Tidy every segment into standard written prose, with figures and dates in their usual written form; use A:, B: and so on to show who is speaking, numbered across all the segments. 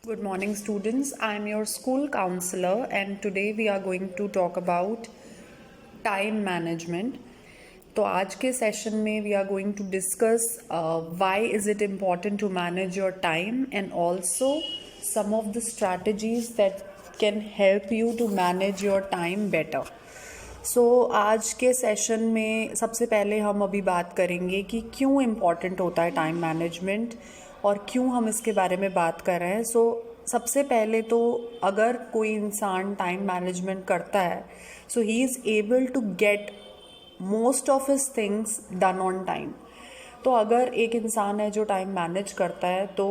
A: Good morning, students. I am your school counselor, and today we are going to talk about time management. तो आज के session में we are going to discuss why is it important to manage your time and also some of the strategies that can help you to manage your time better. सो आज के session में सबसे पहले हम अभी बात करेंगे कि क्यों इम्पॉर्टेंट होता है टाइम मैनेजमेंट और क्यों हम इसके बारे में बात कर रहे हैं. सबसे पहले तो अगर कोई इंसान टाइम मैनेजमेंट करता है so he is able to get most of his things done on time. तो अगर एक इंसान है जो टाइम मैनेज करता है तो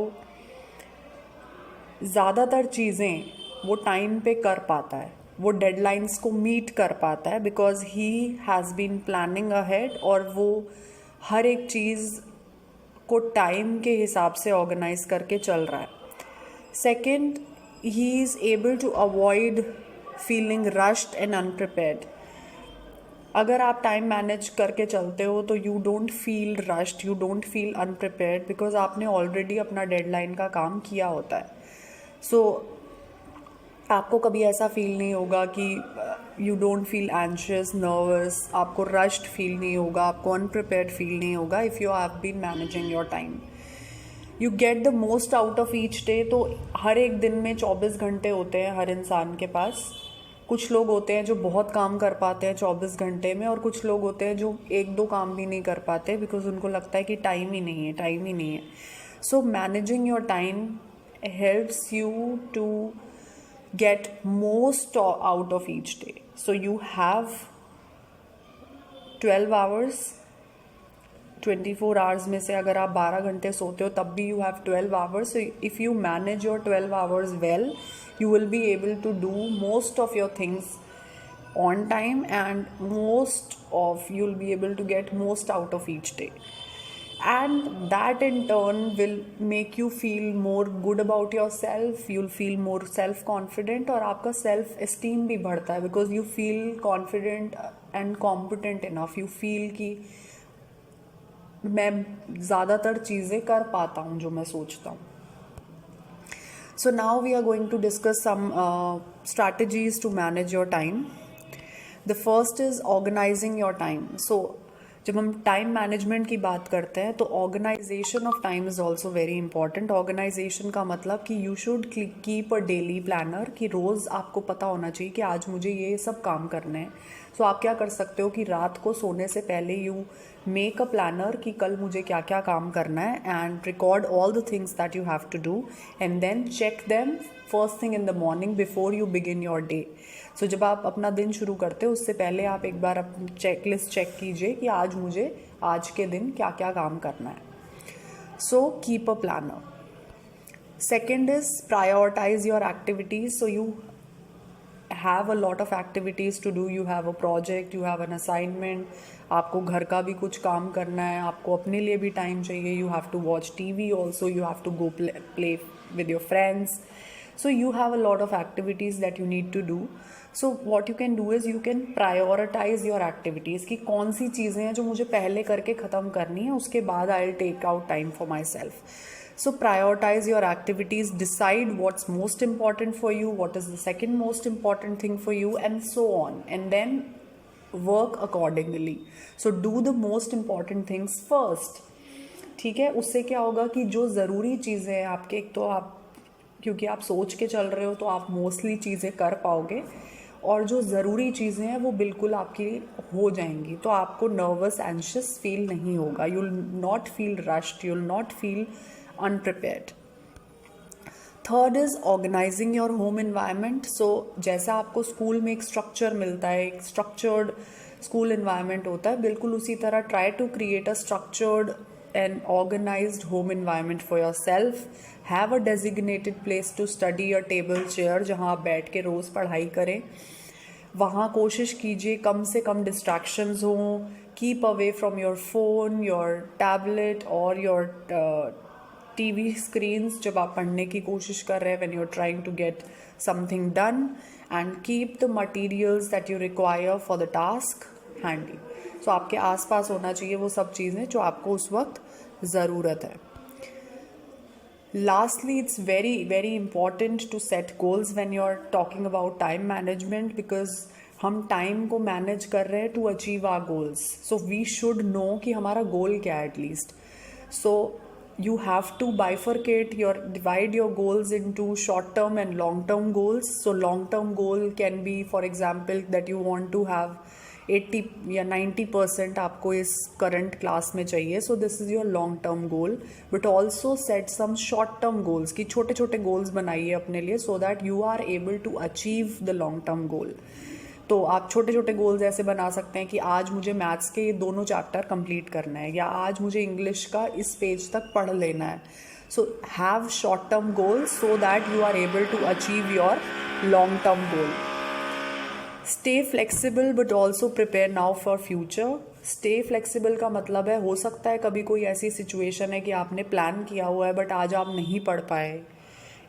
A: ज़्यादातर चीज़ें वो टाइम पे कर पाता है, वो डेडलाइंस को मीट कर पाता है because he has been planning ahead और वो हर एक चीज़ को टाइम के हिसाब से ऑर्गेनाइज करके चल रहा है. Second, he is able to avoid feeling rushed and unprepared. अगर आप टाइम मैनेज करके चलते हो तो you don't feel rushed, you don't feel unprepared because आपने ऑलरेडी अपना डेडलाइन का काम किया होता है. आपको कभी ऐसा फील नहीं होगा कि you don't feel anxious, nervous, आपको रश्ड फील नहीं होगा, आपको अनप्रिपेयर्ड फील नहीं होगा if you have been managing your time. You get the most out of each day. तो हर एक दिन में 24 घंटे होते हैं हर इंसान के पास. कुछ लोग होते हैं जो बहुत काम कर पाते हैं 24 घंटे में और कुछ लोग होते हैं जो एक दो काम भी नहीं कर पाते बिकॉज उनको लगता है कि टाइम ही नहीं है. So managing your time helps you to get most out of each day. So you have 12 hours. 24 hours में से अगर आप 12 घंटे सोते हो तब भी you have 12 hours. So if you manage your 12 hours well, you will be able to do most of your things on time and you'll be able to get most out of each day. And that in turn will make you feel more good about yourself. You'll feel more self-confident और आपका self esteem भी बढ़ता है because you feel confident and competent enough. You feel कि मैं ज़्यादातर चीज़ें कर पाता हूँ जो मैं सोचता हूँ. So now we are going to discuss some strategies to manage your time. The first is organizing your time. So जब हम टाइम मैनेजमेंट की बात करते हैं तो organization of time is also very important. Organization का मतलब कि you should keep a daily planner, कि रोज़ आपको पता होना चाहिए कि आज मुझे ये सब काम करने हैं. सो आप क्या कर सकते हो कि रात को सोने से पहले यू मेक अ प्लानर कि कल मुझे क्या क्या काम करना है and record all the things that you have to do and then check them first thing in the morning before you begin your day. So जब आप अपना दिन शुरू करते हो उससे पहले आप एक बार अपनी चेकलिस्ट चेक कीजिए कि आज मुझे आज के दिन क्या क्या काम करना है. So keep a planner. Second is prioritize your activities. So you have a lot of activities to do. You have a project, you have an assignment, आपको घर का भी कुछ काम करना है, आपको अपने लिए भी टाइम चाहिए. You have to watch TV also, you have to go play with your friends. So you have a lot of activities that you need to do. So what you can do is you can prioritize your activities कि कौन सी चीज़ें हैं जो मुझे पहले करके ख़त्म करनी है, उसके बाद I'll take out time for myself. So prioritize your activities, decide what's most important for you, what is the second most important thing for you, and so on. And then work accordingly. So do the most important things first. ठीक है. उससे क्या होगा कि जो ज़रूरी चीज़ें हैं आपके, एक तो आप क्योंकि आप सोच के चल रहे हो तो आप मोस्टली चीज़ें कर पाओगे और जो ज़रूरी चीज़ें हैं वो बिल्कुल आपकी हो जाएंगी. तो आपको नर्वस एंशियस फील नहीं होगा. You will not feel rushed, you will not feel unprepared. Third is organising your home environment. So जैसा आपको स्कूल में एक स्ट्रक्चर मिलता है, एक स्ट्रक्चर्ड स्कूल इन्वायरमेंट होता है, बिल्कुल उसी तरह try to create a structured and organized home environment for yourself. Have a designated place to study, a table, chair जहाँ आप बैठ के रोज़ पढ़ाई करें. वहाँ कोशिश कीजिए कम से कम distractions हों. Keep away from your phone, your tablet or your TV screens जब आप पढ़ने की कोशिश कर रहे हैं, when you're trying to get something done, and keep the materials that you require for the task handy. सो आपके आसपास होना चाहिए वो सब चीज़ें जो आपको उस वक्त ज़रूरत है. Lastly, it's very, very important to set goals when you're talking about time management, because हम टाइम को मैनेज कर रहे हैं to achieve our goals. So we should know कि हमारा गोल क्या है एटलीस्ट. सो you have to bifurcate divide your goals into short term and long term goals. So long term goal can be, for example, that you want to have 80 या 90% आपको इस current class में चाहिए. So this is your long term goal. But also set some short term goals, कि छोटे छोटे goals बनाइए अपने लिए, so that you are able to achieve the long term goal. तो आप छोटे छोटे गोल्स ऐसे बना सकते हैं कि आज मुझे मैथ्स के ये दोनों चैप्टर कंप्लीट करना है, या आज मुझे इंग्लिश का इस पेज तक पढ़ लेना है. So have short term goals so that you are able to achieve your long term goal. Stay flexible but also prepare now for future. Stay flexible का मतलब है, हो सकता है कभी कोई ऐसी सिचुएशन है कि आपने प्लान किया हुआ है बट आज आप नहीं पढ़ पाए,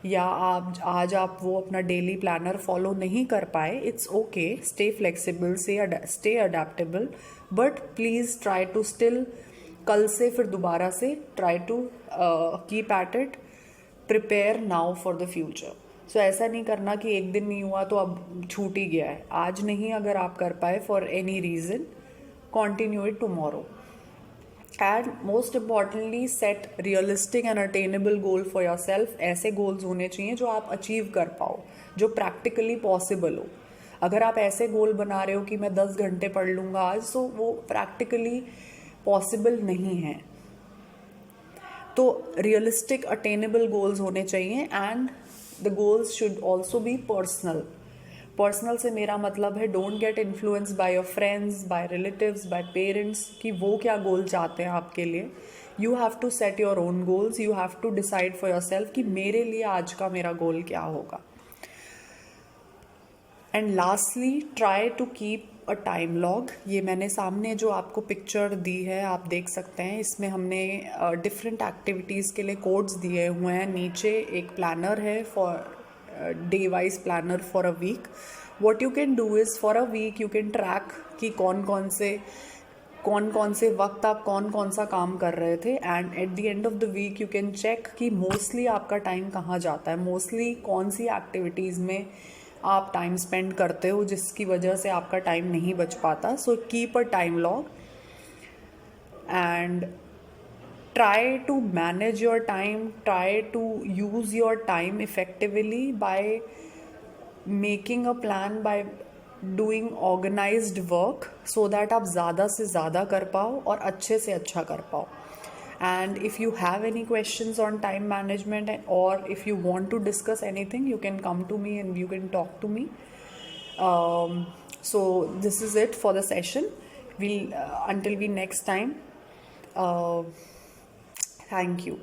A: या आज आप वो अपना डेली प्लानर फॉलो नहीं कर पाए. It's okay, stay flexible, stay adaptable, but please try to still कल से फिर दोबारा से try to keep at it. Prepare now for the future. So ऐसा नहीं करना कि एक दिन नहीं हुआ तो अब छूट ही गया है. आज नहीं अगर आप कर पाए for any reason, continue it tomorrow. And most importantly, set realistic and attainable goal for your self. ऐसे गोल्स होने चाहिए जो आप अचीव कर पाओ, जो प्रैक्टिकली पॉसिबल हो. अगर आप ऐसे गोल बना रहे हो कि मैं 10 घंटे पढ़ लूँगा आज, तो वो प्रैक्टिकली पॉसिबल नहीं है. तो रियलिस्टिक अटेनेबल गोल्स होने चाहिए. And the goals should also be personal. Personal से मेरा मतलब है, don't get influence by your friends, by relatives, by parents, कि वो क्या गोल चाहते हैं आपके लिए. You have to set your own goals. You have to decide for yourself कि मेरे लिए आज का मेरा गोल क्या होगा. And lastly, try to keep a time log. ये मैंने सामने जो आपको पिक्चर दी है आप देख सकते हैं. इसमें हमने डिफरेंट एक्टिविटीज़ के लिए कोड्स दिए हुए हैं. नीचे एक प्लानर है for day wise planner for a week. What you can do is, for a week you can track कि कौन कौन से वक्त आप कौन कौन सा काम कर रहे थे. And at the end of the week you can check कि मोस्टली आपका टाइम कहाँ जाता है, मोस्टली कौन सी एक्टिविटीज़ में आप टाइम स्पेंड करते हो जिसकी वजह से आपका टाइम नहीं बच पाता. सो keep a time log and try to manage your time, try to use your time effectively by making a plan, by doing organized work, so that आप ज़्यादा से ज़्यादा कर पाओ और अच्छे से अच्छा कर पाओ. And if you have any questions on time management, or if you want to discuss anything, you can come to me and you can talk to me. So this is it for the session. Until we next time. Thank you.